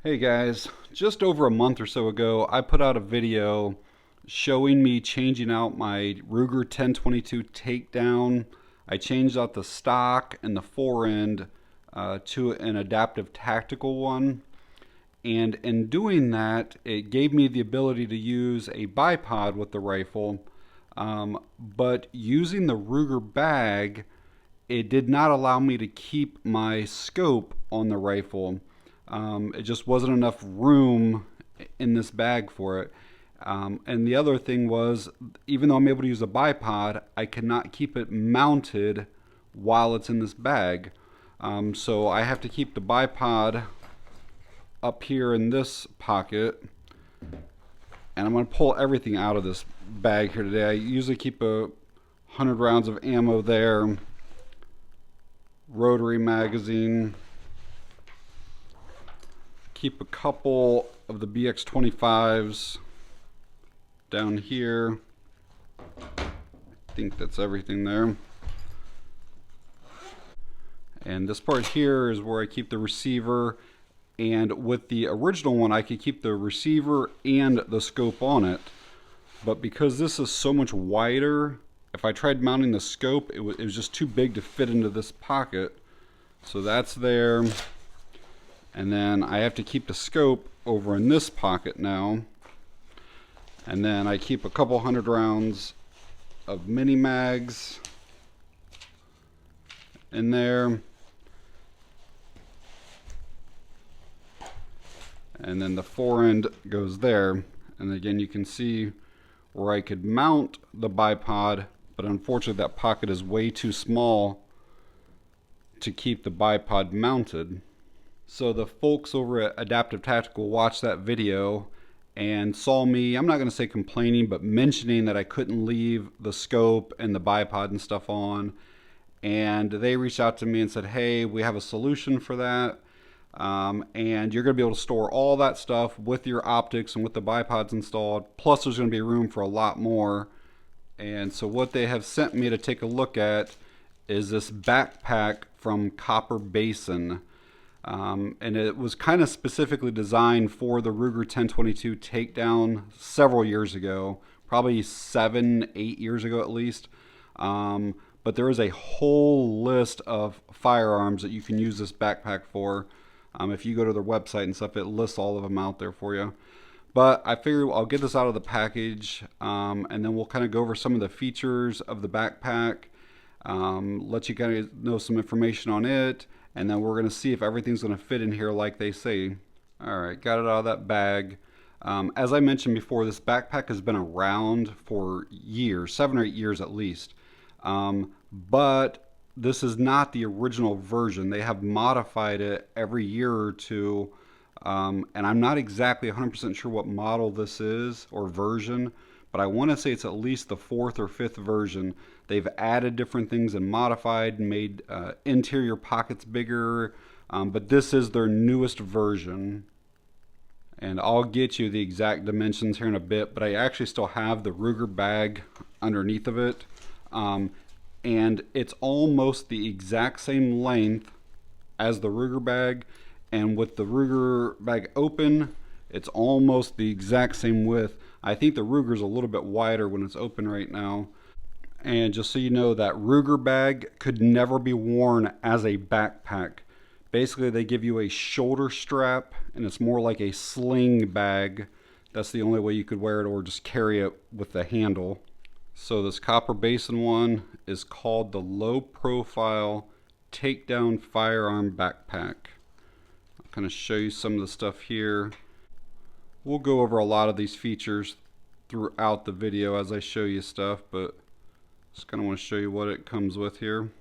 Hey guys, just over a month or so ago, I put out a video showing me changing out my Ruger 1022 Takedown. I changed out the stock and the forend to an adaptive tactical one. And in doing that, it gave me the ability to use a bipod with the rifle. But using the Ruger bag, it did not allow me to keep my scope on the rifle. It just wasn't enough room in this bag for it. And the other thing was, even though I'm able to use a bipod, I cannot keep it mounted while it's in this bag. So I have to keep the bipod up here in this pocket. And I'm going to pull everything out of this bag here today. I usually keep 100 rounds of ammo there. Rotary magazine. Keep a couple of the BX25s down here. I think that's everything there. And this part here is where I keep the receiver. And with the original one, I could keep the receiver and the scope on it. But because this is so much wider, if I tried mounting the scope, it was just too big to fit into this pocket. So that's there. And then I have to keep the scope over in this pocket now. And then I keep a couple 100 rounds of mini mags in there. And then the forend goes there. And again, you can see where I could mount the bipod, but unfortunately that pocket is way too small to keep the bipod mounted. So the folks over at Adaptive Tactical watched that video and saw me, I'm not going to say complaining, but mentioning that I couldn't leave the scope and the bipod and stuff on. And they reached out to me and said, hey, we have a solution for that. And you're going to be able to store all that stuff with your optics and with the bipods installed. Plus there's going to be room for a lot more. And so what they have sent me to take a look at is this backpack from Basin. And it was kind of specifically designed for the Ruger 1022 Takedown several years ago, probably 7-8 years ago at least. But there is a whole list of firearms that you can use this backpack for. If you go to their website and stuff, it lists all of them out there for you. But I figure I'll get this out of the package, and then we'll kind of go over some of the features of the backpack, let you kind of know some information on it, and then we're going to see if everything's going to fit in here like they say. Alright, got it out of that bag. As I mentioned before, this backpack has been around for years, 7 or 8 years at least. But this is not the original version. They have modified it every year or two. And I'm not exactly 100% sure what model this is or version, but I want to say it's at least the 4th or 5th version. They've added different things and modified and made interior pockets bigger, but this is their newest version. And I'll get you the exact dimensions here in a bit, but I actually still have the Ruger bag underneath of it. And it's almost the exact same length as the Ruger bag. And with the Ruger bag open, it's almost the exact same width. I think the Ruger's a little bit wider when it's open right now. And just so you know, that Ruger bag could never be worn as a backpack. Basically, they give you a shoulder strap, and it's more like a sling bag. That's the only way you could wear it, or just carry it with the handle. So this Basin one is called the Low Profile Takedown Firearm Backpack. I'll kind of show you some of the stuff here. We'll go over a lot of these features throughout the video as I show you stuff, but just kind of want to show you what it comes with here.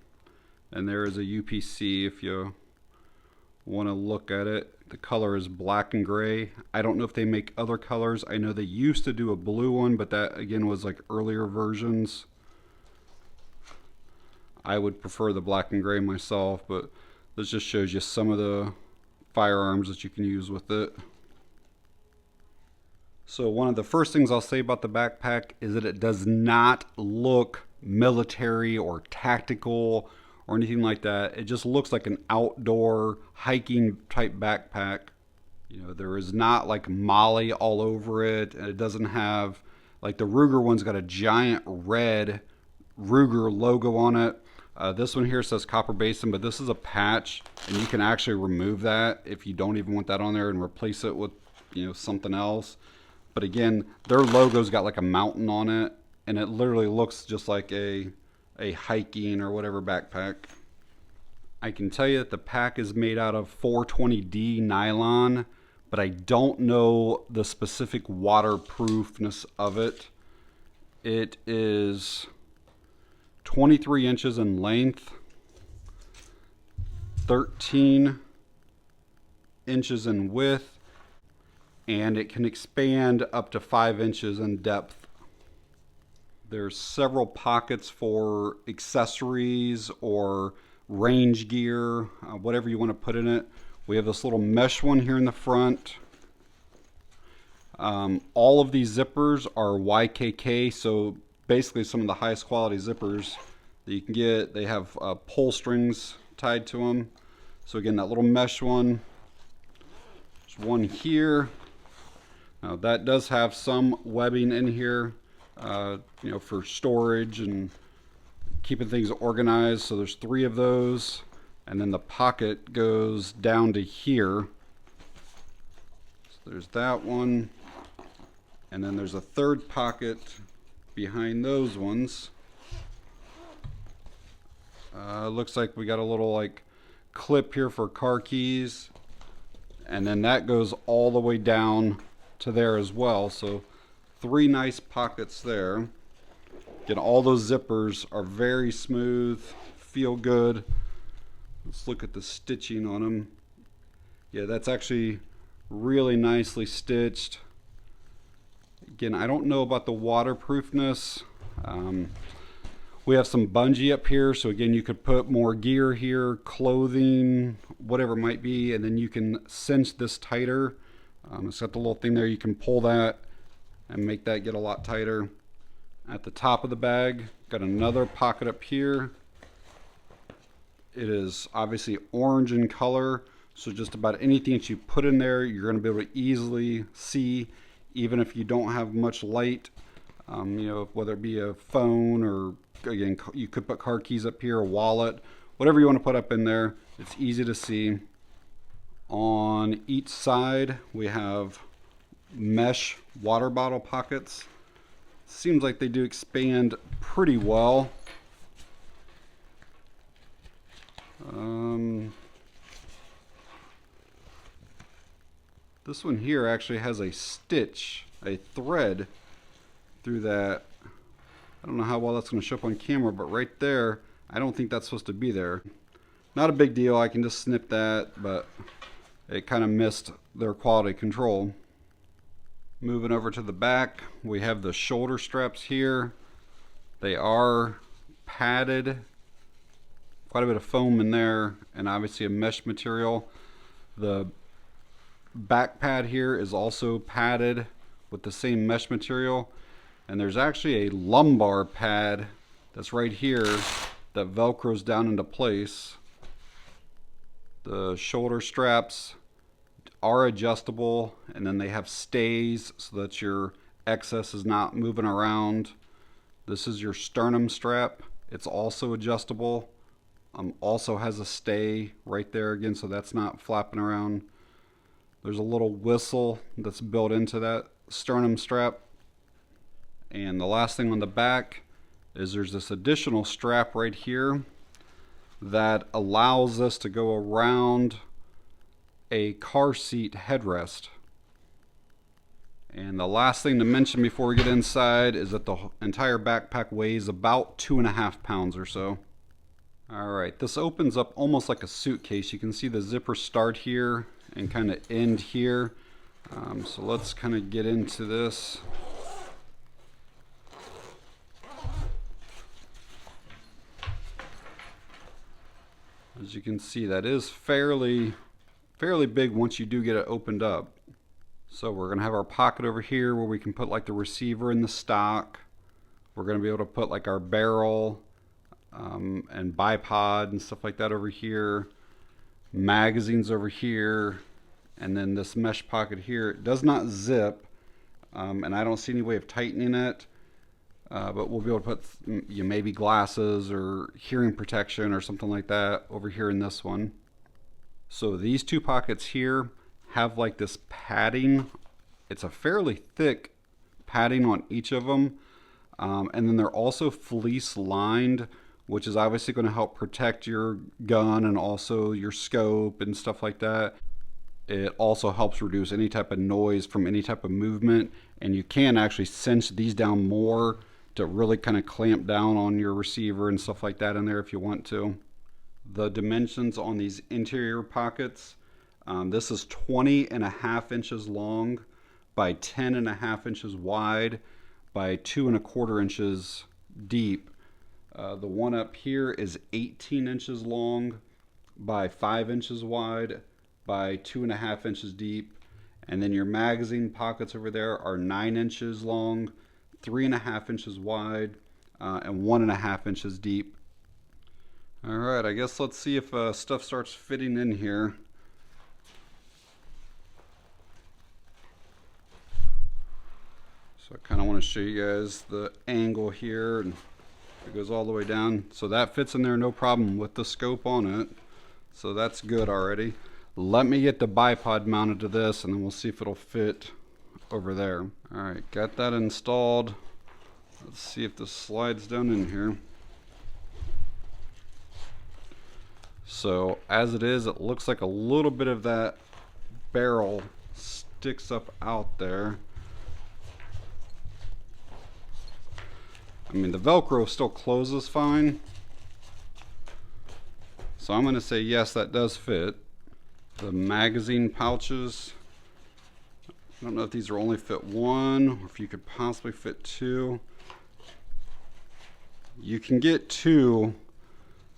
And there is a UPC if you want to look at it. The color is black and gray. I don't know if they make other colors. I know they used to do a blue one, but that again was like earlier versions. I would prefer the black and gray myself, but this just shows you some of the firearms that you can use with it. So one of the first things I'll say about the backpack is that it does not look military or tactical or anything like that. It just looks like an outdoor hiking type backpack. You know, there is not like Molly all over it, and it doesn't have, like the Ruger one's got a giant red Ruger logo on it. This one here says copper basin, but this is a patch, and you can actually remove that if you don't even want that on there and replace it with, you know, something else. But again, their logo's got like a mountain on it, and it literally looks just like a hiking or whatever backpack. I can tell you that the pack is made out of 420D nylon, but I don't know the specific waterproofness of it. It is 23 inches in length, 13 inches in width, and it can expand up to 5 inches in depth. There's several pockets for accessories or range gear, whatever you want to put in it. We have this little mesh one here in the front. All of these zippers are YKK, so basically some of the highest quality zippers that you can get. They have pull strings tied to them. So again, that little mesh one. There's one here. Now that does have some webbing in here, you know, for storage and keeping things organized. So there's 3 of those, and then the pocket goes down to here. So there's that one, and then there's a 3rd pocket behind those ones. Looks like we got a little like clip here for car keys, and then that goes all the way down to there as well. So 3 nice pockets there. Again, all those zippers are very smooth, feel good. Let's look at the stitching on them. Yeah, that's actually really nicely stitched. Again, I don't know about the waterproofness. We have some bungee up here, so again, you could put more gear here, clothing, whatever it might be, and then you can cinch this tighter. It's got the little thing there, you can pull that and make that get a lot tighter. At the top of the bag, got another pocket up here. It is obviously orange in color, so just about anything that you put in there, you're going to be able to easily see, even if you don't have much light. You know, whether it be a phone, or again, you could put car keys up here, a wallet, whatever you want to put up in there, it's easy to see. On each side, we have mesh water bottle pockets. Seems like they do expand pretty well. This one here actually has a stitch, a thread through that. I don't know how well that's going to show up on camera, but right there, I don't think that's supposed to be there. Not a big deal, I can just snip that, but it kind of missed their quality control. Moving over to the back, we have the shoulder straps here. They are padded, quite a bit of foam in there, and obviously a mesh material. The back pad here is also padded with the same mesh material, and there's actually a lumbar pad that's right here that velcros down into place. The shoulder straps are adjustable, and then they have stays so that your excess is not moving around. This is your sternum strap. It's also adjustable. Also has a stay right there again, so that's not flapping around. There's a little whistle that's built into that sternum strap. And the last thing on the back is there's this additional strap right here that allows us to go around a car seat headrest. And the last thing to mention before we get inside is that the entire backpack weighs about 2.5 pounds or so. Alright, this opens up almost like a suitcase. You can see the zipper start here and kind of end here. So let's kind of get into this. As you can see, that is fairly big once you do get it opened up. So we're going to have our pocket over here where we can put like the receiver and the stock. We're going to be able to put like our barrel and bipod and stuff like that over here. Magazines over here. And then this mesh pocket here, it does not zip, and I don't see any way of tightening it. But we'll be able to put maybe glasses or hearing protection or something like that over here in this one. So these two pockets here have like this padding. It's a fairly thick padding on each of them. And then they're also fleece lined, which is obviously going to help protect your gun and also your scope and stuff like that. It also helps reduce any type of noise from any type of movement. And you can actually cinch these down more to really kind of clamp down on your receiver and stuff like that in there if you want to. The dimensions on these interior pockets, this is 20.5 inches long by 10.5 inches wide by 2.25 inches deep. The one up here is 18 inches long by 5 inches wide by 2.5 inches deep. And then your magazine pockets over there are 9 inches long, 3.5 inches wide, and 1.5 inches deep. All right, I guess let's see if stuff starts fitting in here. So I kind of want to show you guys the angle here, and it goes all the way down. So that fits in there no problem with the scope on it. So that's good already. Let me get the bipod mounted to this, and then we'll see if it'll fit over there. All right, got that installed. Let's see if this slides down in here. So as it is, it looks like a little bit of that barrel sticks up out there. I mean, the Velcro still closes fine. So I'm going to say yes, that does fit. The magazine pouches, I don't know if these are only fit one or if you could possibly fit two. You can get two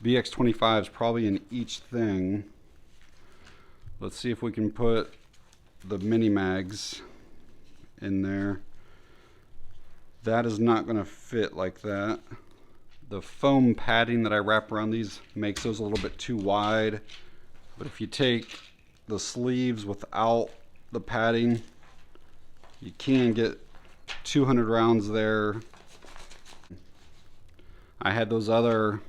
VX25s probably in each thing. Let's see if we can put the mini mags in there. That is not going to fit like that. The foam padding that I wrap around these makes those a little bit too wide. But if you take the sleeves without the padding, you can get 200 rounds there. I had those other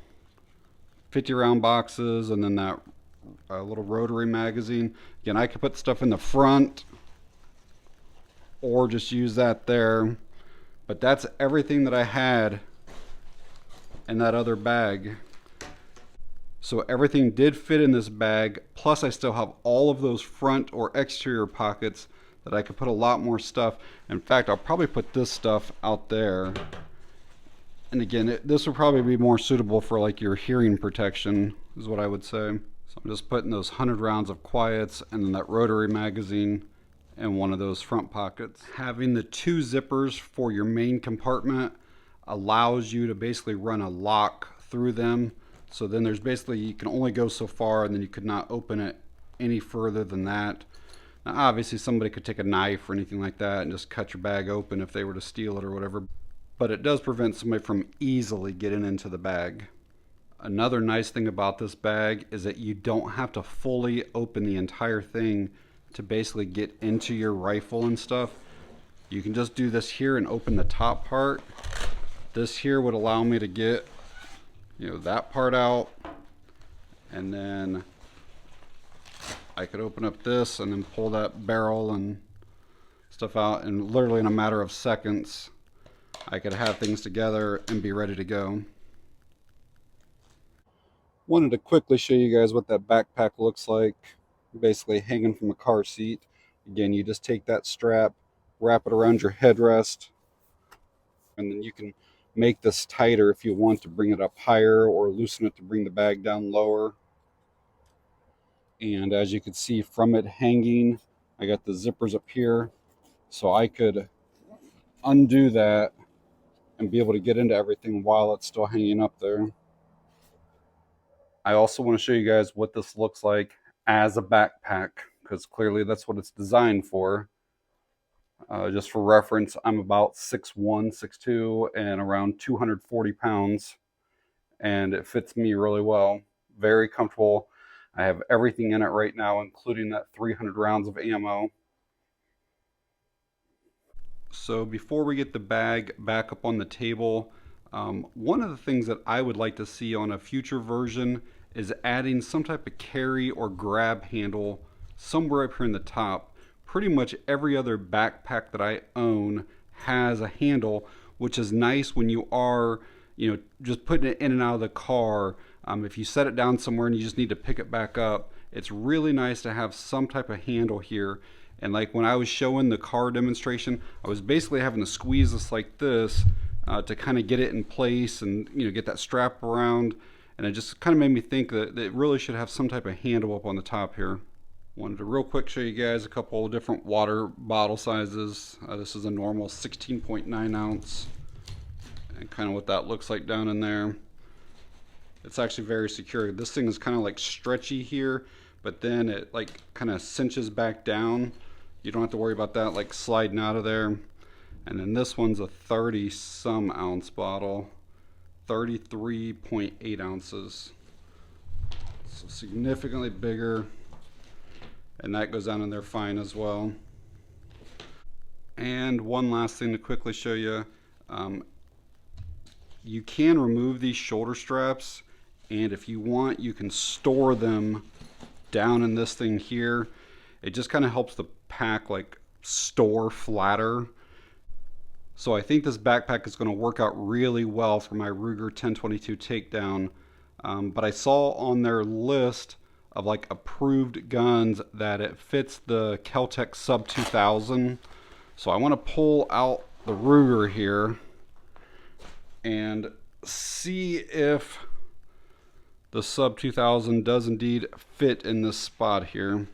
50 round boxes and then that little rotary magazine. Again, I could put stuff in the front or just use that there. But that's everything that I had in that other bag. So everything did fit in this bag, plus I still have all of those front or exterior pockets that I could put a lot more stuff. In fact, I'll probably put this stuff out there. And again, this would probably be more suitable for like your hearing protection, is what I would say. So I'm just putting those 100 rounds of quiets and then that rotary magazine in one of those front pockets. Having the two zippers for your main compartment allows you to basically run a lock through them. So then there's basically, you can only go so far and then you could not open it any further than that. Now obviously somebody could take a knife or anything like that and just cut your bag open if they were to steal it or whatever. But it does prevent somebody from easily getting into the bag. Another nice thing about this bag is that you don't have to fully open the entire thing to basically get into your rifle and stuff. You can just do this here and open the top part. This here would allow me to get, you know, that part out, and then I could open up this and then pull that barrel and stuff out, and literally in a matter of seconds I could have things together and be ready to go. Wanted to quickly show you guys what that backpack looks like, basically hanging from a car seat. Again, you just take that strap, wrap it around your headrest, and then you can make this tighter if you want to bring it up higher or loosen it to bring the bag down lower. And as you can see from it hanging, I got the zippers up here, so I could undo that and be able to get into everything while it's still hanging up there. I also want to show you guys what this looks like as a backpack, because clearly that's what it's designed for. Just for reference, I'm about 6'1", 6'2", and around 240 pounds, and it fits me really well. Very comfortable. I have everything in it right now, including that 300 rounds of ammo. So before we get the bag back up on the table, one of the things that I would like to see on a future version is adding some type of carry or grab handle somewhere up here in the top. Pretty much every other backpack that I own has a handle, which is nice when you are, just putting it in and out of the car. If you set it down somewhere and you just need to pick it back up, it's really nice to have some type of handle here. And like when I was showing the car demonstration, I was basically having to squeeze this like this to kind of get it in place and get that strap around. And it just kind of made me think that it really should have some type of handle up on the top here. Wanted to real quick show you guys a couple of different water bottle sizes. This is a normal 16.9 ounce, and kind of what that looks like down in there. It's actually very secure. This thing is kind of like stretchy here, but then it like kind of cinches back down. You don't have to worry about that like sliding out of there. And then this one's a 30 some ounce bottle, 33.8 ounces. So significantly bigger. And that goes down in there fine as well. And one last thing to quickly show you. You can remove these shoulder straps, and if you want, you can store them down in this thing here. It just kind of helps the pack like store flatter. So I think this backpack is going to work out really well for my Ruger 1022 Takedown. But I saw on their list of like approved guns that it fits the KelTec Sub-2000. So I want to pull out the Ruger here and see if the Sub-2000 does indeed fit in this spot here.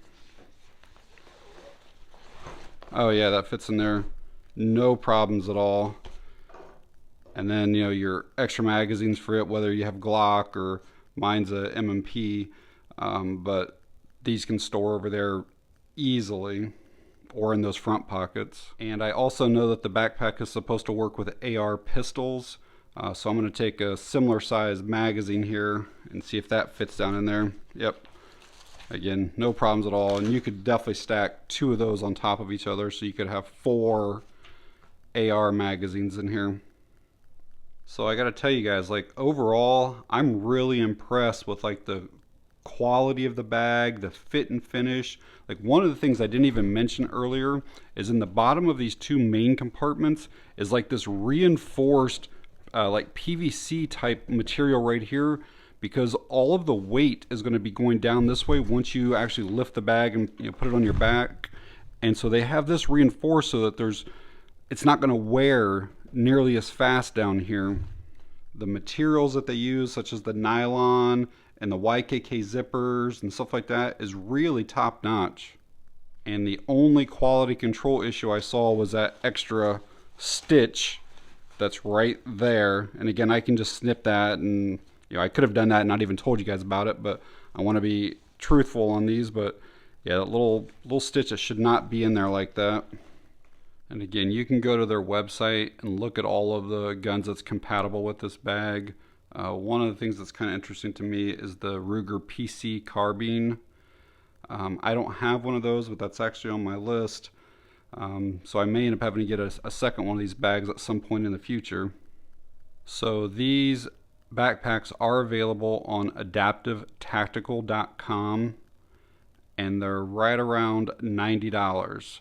Oh yeah, that fits in there. No problems at all. And then, your extra magazines for it, whether you have Glock or mine's a M&P, but these can store over there easily or in those front pockets. And I also know that the backpack is supposed to work with AR pistols. So I'm going to take a similar size magazine here and see if that fits down in there. Yep. Again, no problems at all. And you could definitely stack 2 of those on top of each other, so you could have 4 AR magazines in here. So I got to tell you guys, like overall, I'm really impressed with like the quality of the bag, the fit and finish. Like one of the things I didn't even mention earlier is in the bottom of these 2 main compartments is like this reinforced like PVC type material right here, because all of the weight is going to be going down this way once you actually lift the bag and put it on your back. And so they have this reinforced so that it's not going to wear nearly as fast down here. The materials that they use, such as the nylon and the YKK zippers and stuff like that, is really top notch. And the only quality control issue I saw was that extra stitch that's right there. And again, I can just snip that, and I could have done that and not even told you guys about it, but I want to be truthful on these. But yeah, that little stitch that should not be in there like that. And again, you can go to their website and look at all of the guns that's compatible with this bag. One of the things that's kind of interesting to me is the Ruger PC carbine. I don't have one of those, but that's actually on my list. So I may end up having to get a second one of these bags at some point in the future. So these backpacks are available on adaptivetactical.com, and they're right around $90.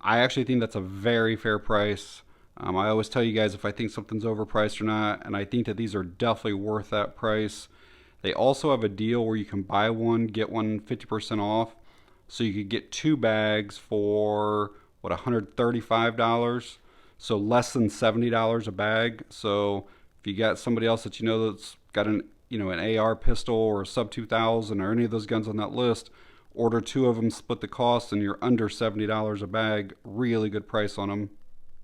I actually think that's a very fair price. I always tell you guys if I think something's overpriced or not, and I think that these are definitely worth that price. They also have a deal where you can buy one, get one 50% off. So you could get 2 bags for, what, $135? So less than $70 a bag. So if you got somebody else that that's got an AR pistol or a Sub-2000 or any of those guns on that list, order 2 of them, split the cost, and you're under $70 a bag. Really good price on them.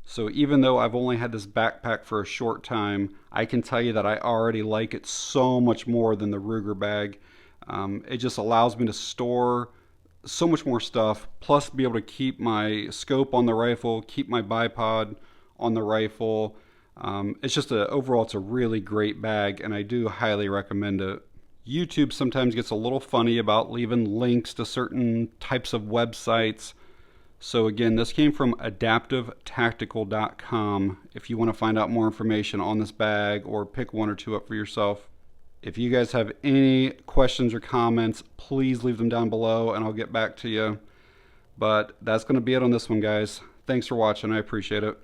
So even though I've only had this backpack for a short time, I can tell you that I already like it so much more than the Ruger bag. It just allows me to store so much more stuff, plus be able to keep my scope on the rifle, keep my bipod on the rifle. It's just overall, it's a really great bag, and I do highly recommend it. YouTube sometimes gets a little funny about leaving links to certain types of websites. So again, this came from adaptivetactical.com if you want to find out more information on this bag or pick one or two up for yourself. If you guys have any questions or comments, please leave them down below and I'll get back to you. But that's going to be it on this one, guys. Thanks for watching. I appreciate it.